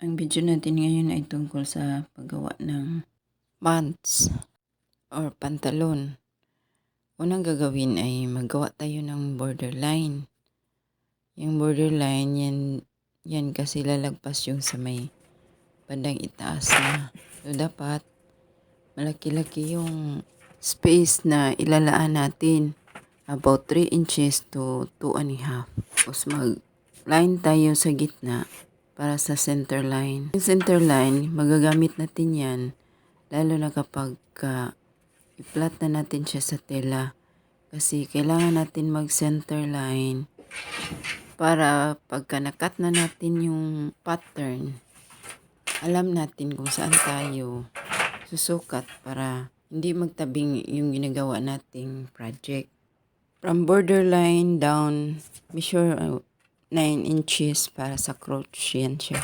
Ang video natin ngayon ay tungkol sa paggawa ng pants or pantalon. Unang gagawin ay maggawa tayo ng borderline. Yung borderline, yan kasi lalagpas yung sa may bandang itaas na. So, dapat malaki-laki yung space na ilalaan natin. About 3 inches to 2.5. Tapos mag-line tayo sa gitna para sa center line. Yung center line, magagamit natin yan lalo na kapag i-flat na natin siya sa tela. Kasi kailangan natin mag-center line para pagka nakat na natin yung pattern, alam natin kung saan tayo susukat para hindi magtabing yung ginagawa nating project. From borderline down, measure 9 inches para sa crotch. Yan siya.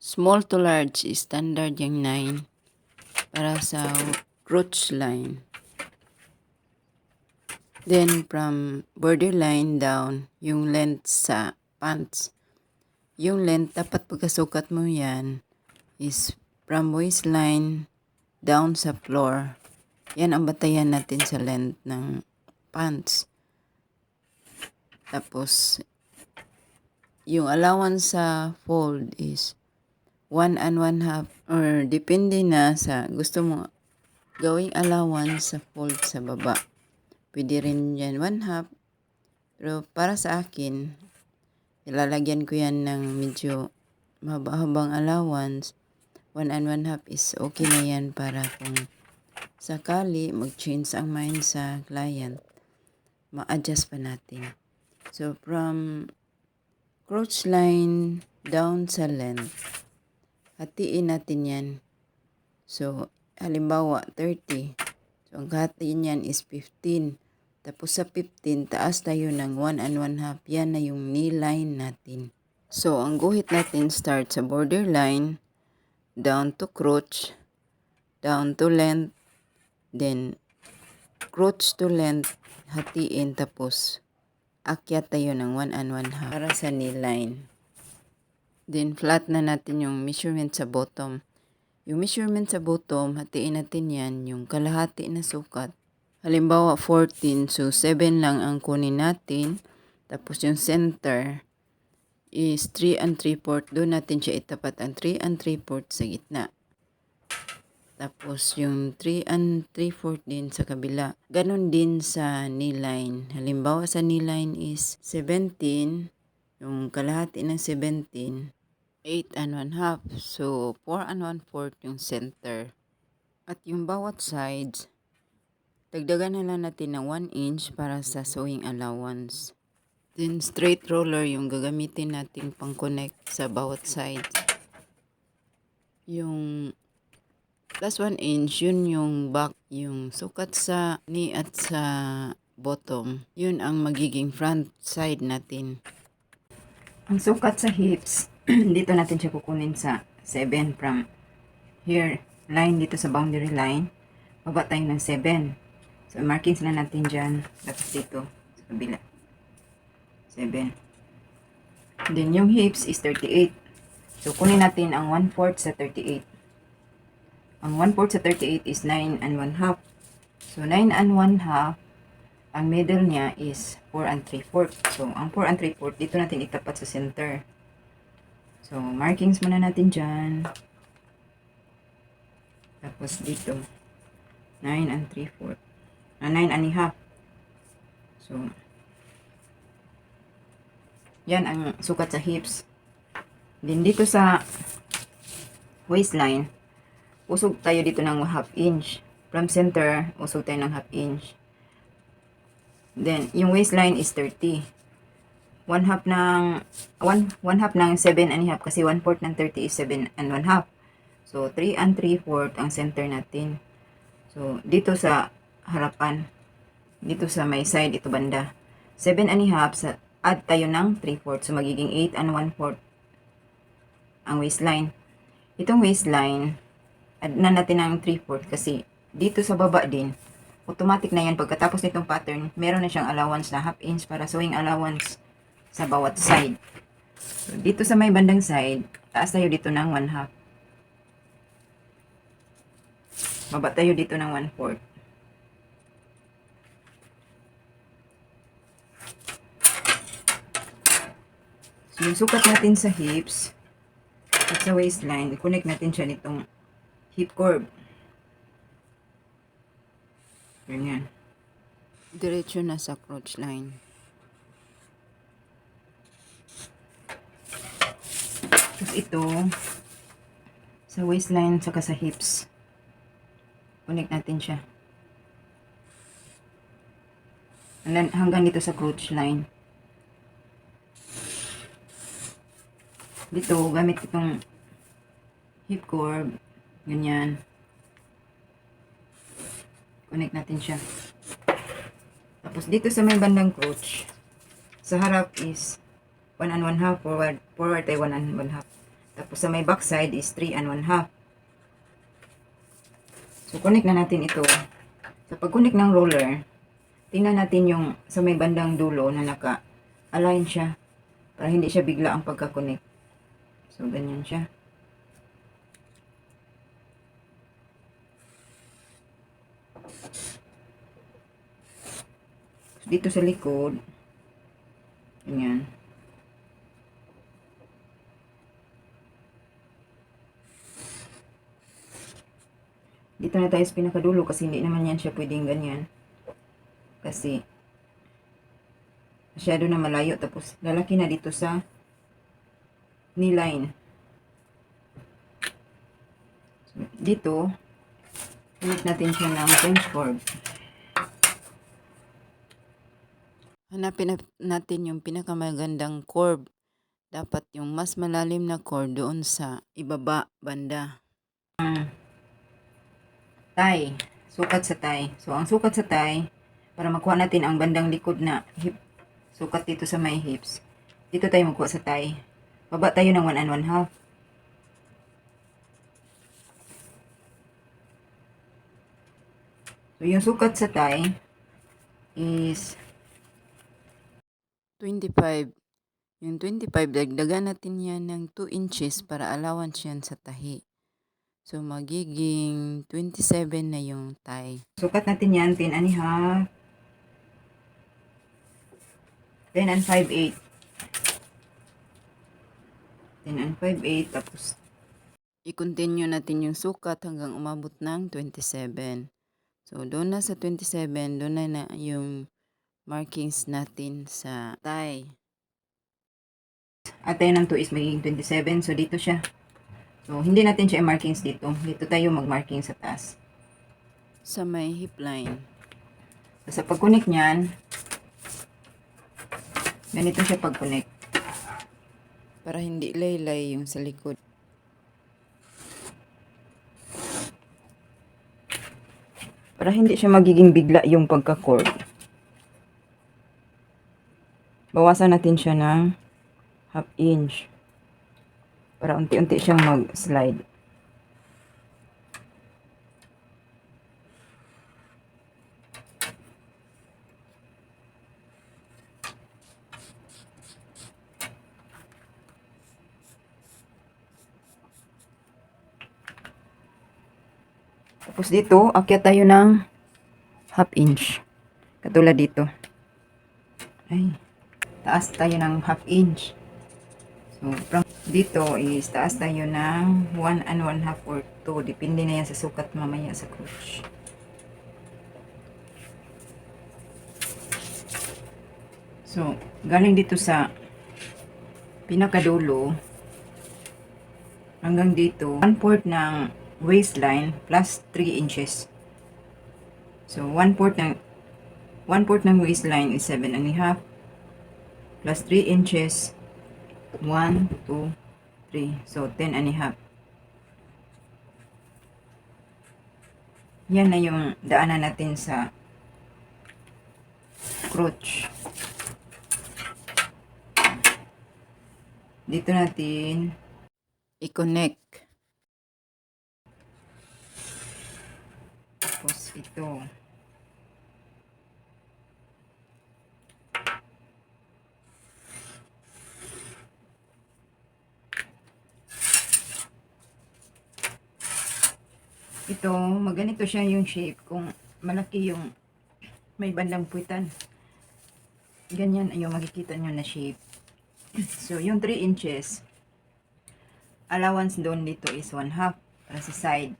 Small to large is standard yung 9 para sa crotch line. Then from borderline down, yung length sa pants. Yung length, dapat pagkasukat mo yan is from waistline down sa floor. Yan ang batayan natin sa length ng pants. Tapos, yung allowance sa fold is 1.5 or depende na sa gusto mo gawing allowance sa fold sa baba. Pwede rin yan 1/2. Pero para sa akin, ilalagyan ko yan ng medyo mahaba-habang allowance. 1.5 is okay na yan para kung sakali mag-change ang mind sa client, ma-adjust pa natin. So, from crotch line down sa length, hatiin natin yan. So, halimbawa, 30. So, ang hatiin yan is 15. Tapos sa 15, taas tayo ng 1.5. Yan na yung knee line natin. So, ang guhit natin start sa borderline, down to crotch, down to length, then crotch to length, hatiin, tapos akyat tayo ng 1.5 para sa knee line. Then flat na natin yung measurement sa bottom. Yung measurement sa bottom, hatiin natin yan yung kalahati na sukat. Halimbawa 14, so 7 lang ang kunin natin. Tapos yung center is 3 3/4. Doon natin siya itapat ang 3 3/4 sa gitna. Tapos yung 3 3/4 din sa kabila. Ganon din sa knee line. Halimbawa sa knee line is 17. Yung kalahati ng 17, 8.5. So 4 1/4 yung center. At yung bawat sides, dagdagan na lang natin ng 1 inch para sa sewing allowance. Then straight roller yung gagamitin natin pang connect sa bawat side. Yung plus 1 inch, yun yung back, yung sukat sa knee at sa bottom. Yun ang magiging front side natin. Ang sukat sa hips, dito natin siya kukunin sa 7 from here, line dito sa boundary line. Baba tayo ng 7. So, markings na natin dyan. Tapos dito, sa kabila. 7. Then, yung hips is 38. So, kunin natin ang 1/4 sa 38. Ang 1/4 sa 38 is 9 1/2. So, 9 1/2, ang middle niya is 4 3/4. So, ang 4 3/4, dito natin itapat sa center. So, markings muna natin dyan. Tapos dito, 9 3/4. 9.5. So, yan ang sukat sa hips. Then, dito sa waistline, usog tayo dito ng 1/2 inch. From center, usog tayo ng 1/2 inch. Then, yung waistline is 30. 1/2 ng 7.5 kasi 1/4 ng 30 is 7.5. So, 3 3/4 ang center natin. So, dito sa harapan, dito sa may side, ito banda, 7.5, sa add tayo ng 3/4. So, magiging 8 1/4 ang waistline. Itong waistline, add na natin ng 3/4 kasi dito sa baba din, automatic na yan. Pagkatapos nitong pattern, meron na siyang allowance na 1/2 inch para sewing allowance sa bawat side. So, dito sa may bandang side, Taas tayo dito ng 1/2. Baba tayo dito ng 1/4. So, yung sukat natin sa hips at sa waistline, i-connect natin siya nitong hip curve. Ganyan. Diretso na sa crotch line. Tapos ito, sa waistline, saka sa hips. Connect natin siya. Hanggang dito sa crotch line. Dito, gamit itong hip curve. Ganyan. Connect natin siya. Tapos dito sa may bandang crotch, sa harap is 1 and 1/2, forward ay 1 and 1/2. Tapos sa may back side is 3 and 1/2. So connect na natin ito. Sa pag-connect ng roller, tingnan natin yung sa may bandang dulo na naka-align siya para hindi siya bigla ang pagka-connect. So ganyan siya. Dito sa likod, ganyan. Dito na tayo sa pinakadulo kasi hindi naman yan siya pwedeng ganyan. Kasi masyado na malayo. Tapos lalaki na dito sa knee line. So, dito, ulit natin siya ng French curve. Hanapin natin yung pinakamagandang curve. Dapat yung mas malalim na curve doon sa ibaba banda. Thigh. Sukat sa thigh. So, ang sukat sa thigh, para makuha natin ang bandang likod na hip, sukat dito sa may hips. Dito tayo magkuha sa thigh. Baba tayo ng 1 and 1/2. So, yung sukat sa thigh is 25. Yung 25, dagdagan natin yan ng 2 inches para allowance yan sa tahi. So, magiging 27 na yung thigh. Sukat natin yan, 10 and a half, 10 and 5/8. 10 and 5/8, tapos i-continue natin yung sukat hanggang umabot ng 27. So, doon na sa 27, doon na yung markings natin sa thigh. At tayo ng 2 is magiging 27. So, dito siya. So, hindi natin siya i-markings dito. Dito tayo mag-marking sa taas. Sa may hip line. So, sa pag-connect niyan, ganito siya pag-connect. Para hindi laylay yung sa likod. Para hindi siya magiging bigla yung pagka-cord. Bawasan natin siya ng 1/2 inch. Para unti-unti siyang mag-slide. Tapos dito, akyat tayo ng 1/2 inch. Katulad dito. Ay, taas tayo ng 1/2 inch. So, from dito is taas tayo ng 1 and 1/2 or 2. Depende na yan sa sukat mamaya sa crotch. So, galing dito sa pinakadulo hanggang dito, 1/4 ng waistline plus 3 inches. So, 1/4 ng waistline is 7 and a half plus 3 inches. 1, 2, 3. So, 10 and a half. Yan na yung daanan natin sa crotch. Dito natin i-connect. Tapos ito. Ito, maganito siya yung shape kung malaki yung may bandang puwitan. Ganyan yung makikita nyo na shape. So, yung 3 inches, allowance doon dito is 1/2 para sa side.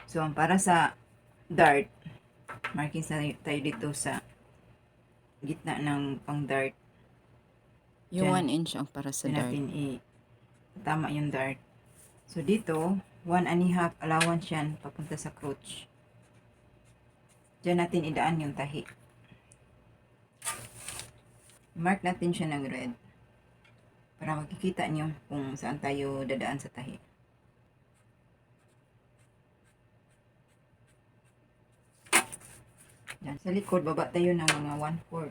So, ang para sa dart, marking tayo dito sa gitna ng pang dart. Yung Diyan, 1 inch ang para sa dyan dart. natin tama yung dart. So, dito, 1.5 allowance yan papunta sa crotch. Diyan natin idaan yung tahi. Mark natin siya ng red para makikita nyo kung saan tayo dadaan sa tahi. Yan, sa likod, baba tayo ng mga 1/4.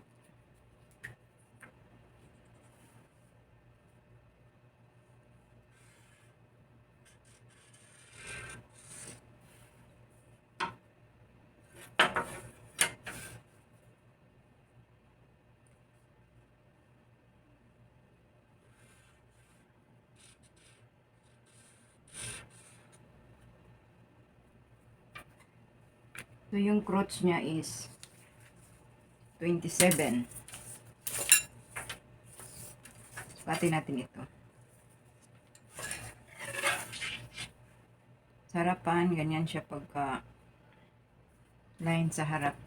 So, yung crotch niya is 27. Pati natin ito. Sa harapan, ganyan siya pagka line sa harap.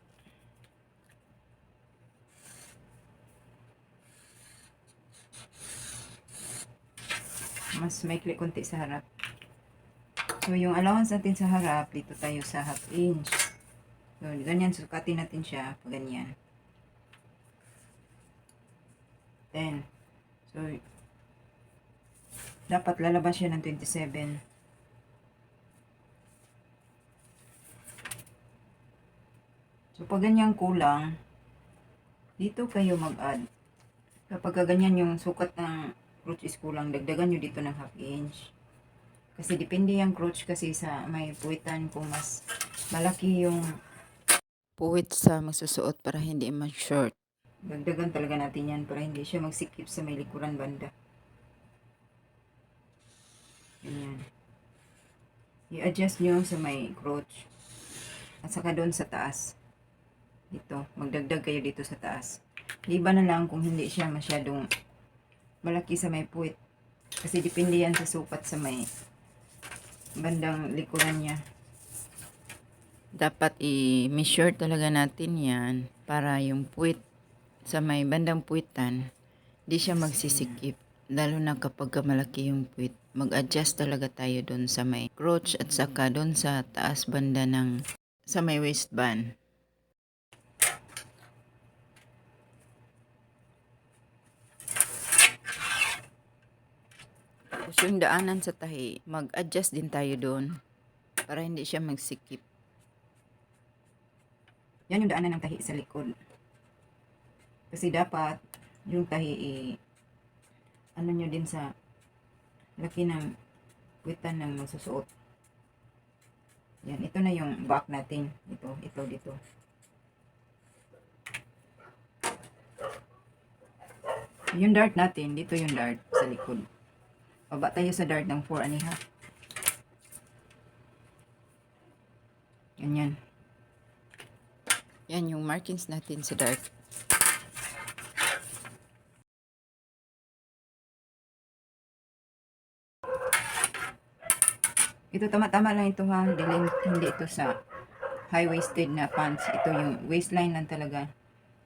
Mas maikli konti sa harap. So, yung allowance natin sa harap, dito tayo sa 1/2 inch. So, ganyan, sukatin natin siya pag ganyan. 10. So, dapat lalabas siya ng 27. So, pag ganyan kulang, dito kayo mag-add. Kapag ganyan yung sukat ng crotch is kulang, dagdagan nyo dito ng 1/2 inch. Kasi depende yung crotch kasi sa may puwitan kung mas malaki yung Puwit sa magsusuot para hindi mag-short. dagdagan talaga natin yan para hindi siya magsikip sa may likuran banda. Ganyan. I-adjust nyo sa may crotch. At saka doon sa taas. Dito. Magdagdag kayo dito sa taas. Iba na lang kung hindi siya masyadong malaki sa may puwit. Kasi depende yan sa sukat sa may bandang likuran niya. Dapat i-measure talaga natin yan para yung puwit sa may bandang puwitan, di siya magsisikip. Lalo na kapag malaki yung puwit, mag-adjust talaga tayo doon sa may crotch at saka doon sa taas banda ng sa may waistband. Tapos yung daanan sa tahi, mag-adjust din tayo doon para hindi siya magsikip. Yan yung daanan ng tahi sa likod. Kasi dapat yung tahi ano nyo din sa laki ng puwitan ng magsusuot. Yan, ito na yung back natin. Ito, dito. Yung dart natin, dito yung dart sa likod. Baba tayo sa dart ng 4.5. Ganyan. Yan yung markings natin sa dart. Ito tama-tama lang ito ha. Hindi ito sa high-waisted na pants. Ito yung waistline lang talaga.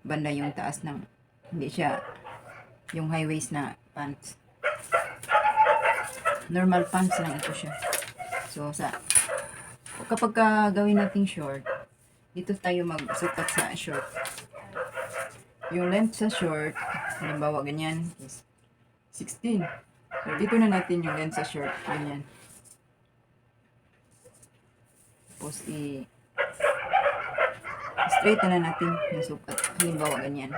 Banda yung taas ng, hindi siya yung high-waist na pants. Normal pants lang ito siya. So, kapag gawin natin short, dito tayo magsukat sa short. Yung length sa short, halimbawa ganyan, is 16. So, dito na natin yung length sa short. Ganyan. Tapos, straight na natin yung sukat. Halimbawa ganyan.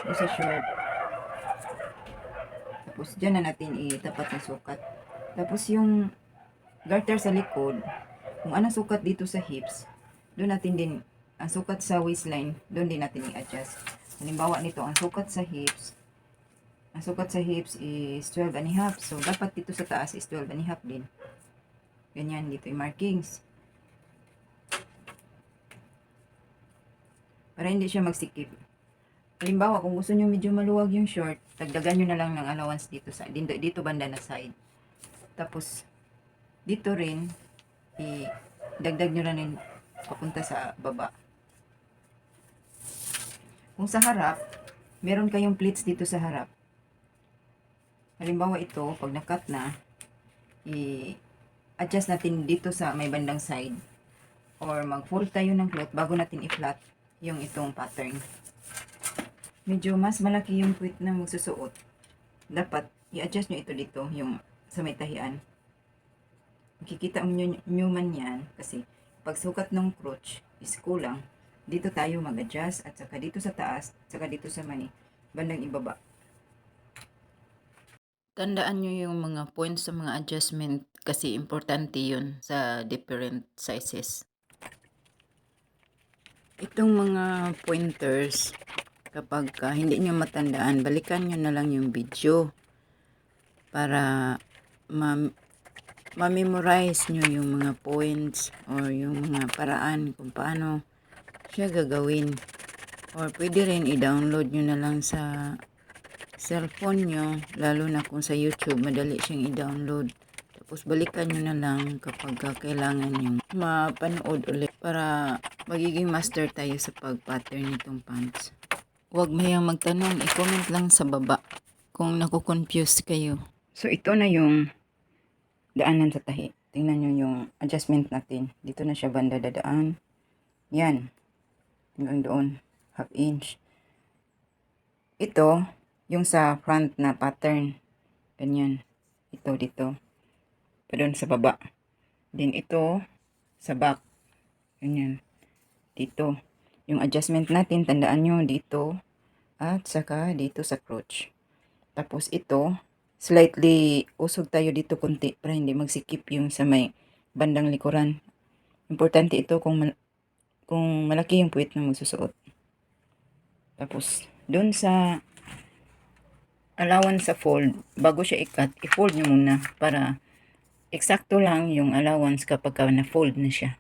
Dito sa short. Tapos, dyan na natin itapat yung sukat. Tapos, yung garter sa likod, kung ano sukat dito sa hips, doon natin din, ang sukat sa waistline, doon din natin i-adjust. Halimbawa nito, ang sukat sa hips is 12.5. So, dapat dito sa taas is 12.5 din. Ganyan, dito yung markings. para hindi siya magsikip. Halimbawa, kung gusto nyo medyo maluwag yung short, dagdagan nyo na lang ng allowance dito sa dito banda na side. Tapos dito rin dagdag nyo na rin papunta sa baba. Kung sa harap, meron kayong pleats dito sa harap. Halimbawa ito, pag nakat na, i-adjust natin dito sa may bandang side. Or mag-fold tayo ng cloth bago natin i-flat yung itong pattern. Medyo mas malaki yung puwit na magsusuot. Dapat i-adjust nyo ito dito, yung sa may tahian. Makikita nyo man yan kasi pag sukat ng crotch is kulang. Dito tayo mag-adjust at saka dito sa taas, saka dito sa may bandang ibaba. Tandaan nyo yung mga points sa mga adjustment kasi importante yun sa different sizes. Itong mga pointers, kapag hindi nyo matandaan, balikan nyo na lang yung video para ma-memorize nyo yung mga points or yung mga paraan kung paano siya gagawin. Or pwede rin i-download nyo na lang sa cellphone nyo, lalo na kung sa YouTube, madali siyang i-download. Tapos balikan nyo na lang kapag kailangan nyo mapanood ulit para magiging master tayo sa pag-pattern nitong pants. Huwag mayang magtanong, i-comment lang sa baba kung nakukonfuse kayo. So ito na yung daanan sa tahi. Tingnan nyo yung adjustment natin. Dito na siya banda dadaan. Yan. Hanggang doon. Half inch. Ito, yung sa front na pattern. Ganyan. Ito dito. Pa doon sa baba. Then ito, sa back. Ganyan. Dito. Yung adjustment natin, tandaan nyo dito. At saka dito sa crotch. Tapos ito, slightly usog tayo dito konti para hindi magsikip yung sa may bandang likuran. Importante ito kung malaki yung puwit na magsusuot. Tapos, dun sa allowance sa fold, bago siya i-cut, i-fold nyo muna para eksakto lang yung allowance kapag na-fold na siya.